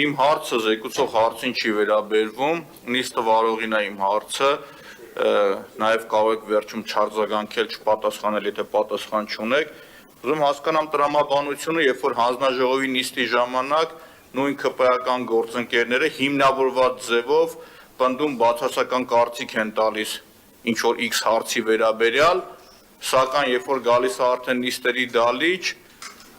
Իմ հարցը զեկուցող հարցին չի վերաբերվում, նիստը վարողին է իմ հարցը, նաև կարող եք վերջում չարձագանքել, չպատասխանել, եթե պատասխան չունեք։ Ուզում հասկանամ տրամաբանությունը, երբ որ հանձնաժողովի նիստի ժամանակ նույն ԿՊ-ական գործընկերները հիմնավորված ձևով պնդում բացասական կարծիք են տալիս ինչ որ X հարցի վերաբերյալ, սակայն երբ որ գալիս է արդեն նիստերի դալիճ,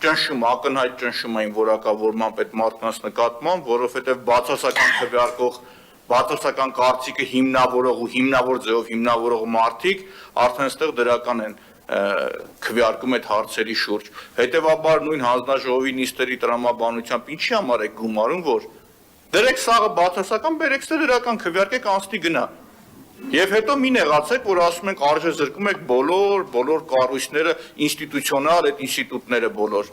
ճնշում, ակնհայտ ճնշում էին որակավորմամբ այդ մարդկանց նկատմամբ, որովհետև բացասական քվեարկող, բացասական կարծիքը հիմնավորող ու հիմնավոր ձևով հիմնավորող մարդիկ արդեն այստեղ դրական են քվեարկում այդ հարցերի շուրջ։ Հետևաբար նույն հանձնաժողովի նիստերի տրամաբանությամբ ինչի համար եք գումարում, որ դրեք սաղը բացասական, բերեք ստե դրական քվեարկեք անցնի գնա։ Եվ հետո մի նեղացեք, որ ասում ենք արժե զրկում եք բոլոր կառույցները, ինստիտուցիոնալ այդ ինստիտուտները բոլոր։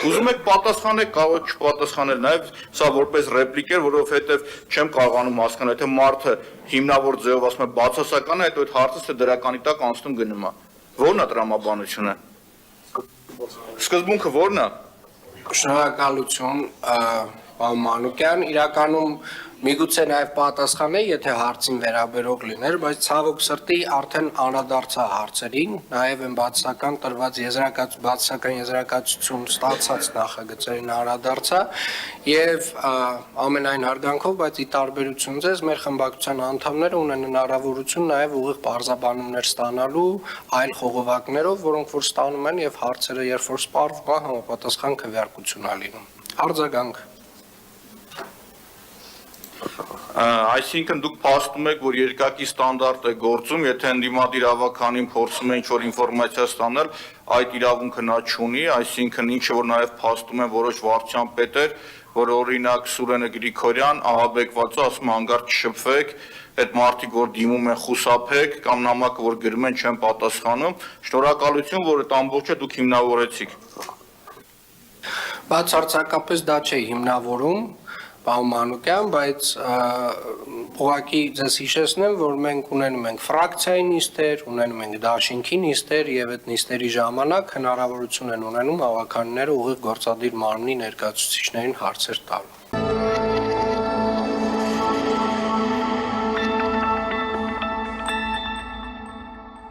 Ուզում եք պատասխանեք, կարող եք չպատասխանել, նաև սա որպես ռեպլիկ էր, որովհետև չեմ կարողանում հասկանալ, եթե մարդը հիմնավոր ձևով ասում է բացասական է, հետո այդ հարցը ստե դրականի տակ անցնում գնում է։ Ո՞րն է տրամաբանությունը։ Սկզբունքը ո՞րն է։ Շնորհակալություն, պարոն Մանուկյան, իրականում միգուցե նաև պատասխան է, եթե հարցին վերաբերող լիներ, բայց ցավոք սրտի արդեն անդրադարձա հարցերին, նաև են բացասական տրված բացասական եզրակացություն ստացած նախագծերին անդրադարձա եւ ամենայն հարգանքով, բայց ի տարբերություն ձեզ, մեր խմբակցության անդամները ունեն հնարավորություն նաև ուղիղ բարձաբանումներ ստանալու այլ խողովակներով, որոնք որ ստանում են եւ հարցերը երբ որ սպառվում է, համապատասխան քվեարկություն է լինում։ Արձագանք։ Այսինքն դուք փաստում եք, որ երկակի ստանդարտ է գործում, եթե ընդդիմադիր ավականին փորձում է ինչ-որ ինֆորմացիա ստանալ, այդ իրավունքը նա չունի, այսինքն ինչը որ նաև փաստում են որոշ վարչության պետեր, որ օրինակ Սուրենը Գրիգորյան ահաբեկված է, ասում է հանգարտ չշփվեք, այդ մարդիկ որ դիմում են խուսափեք կամ նամակը որ գրում են չեն պատասխանում, շնորհակալություն, որ այդ ամբողջը դուք հիմնավորեցիք։ Բացարձակապես դա չէ հիմնավորում, պարոն Մանուկյան, բայց ուղղակի ձեզ հիշեցնեմ, որ մենք ունենում ենք ֆրակցիայի նիստեր, ունենում ենք դաշինքի նիստեր եւ այդ նիստերի ժամանակ հնարավորություն են ունենում հավաքանները ուղիղ գործադիր մարմնի ներկայացուցիչներին հարցեր տալու։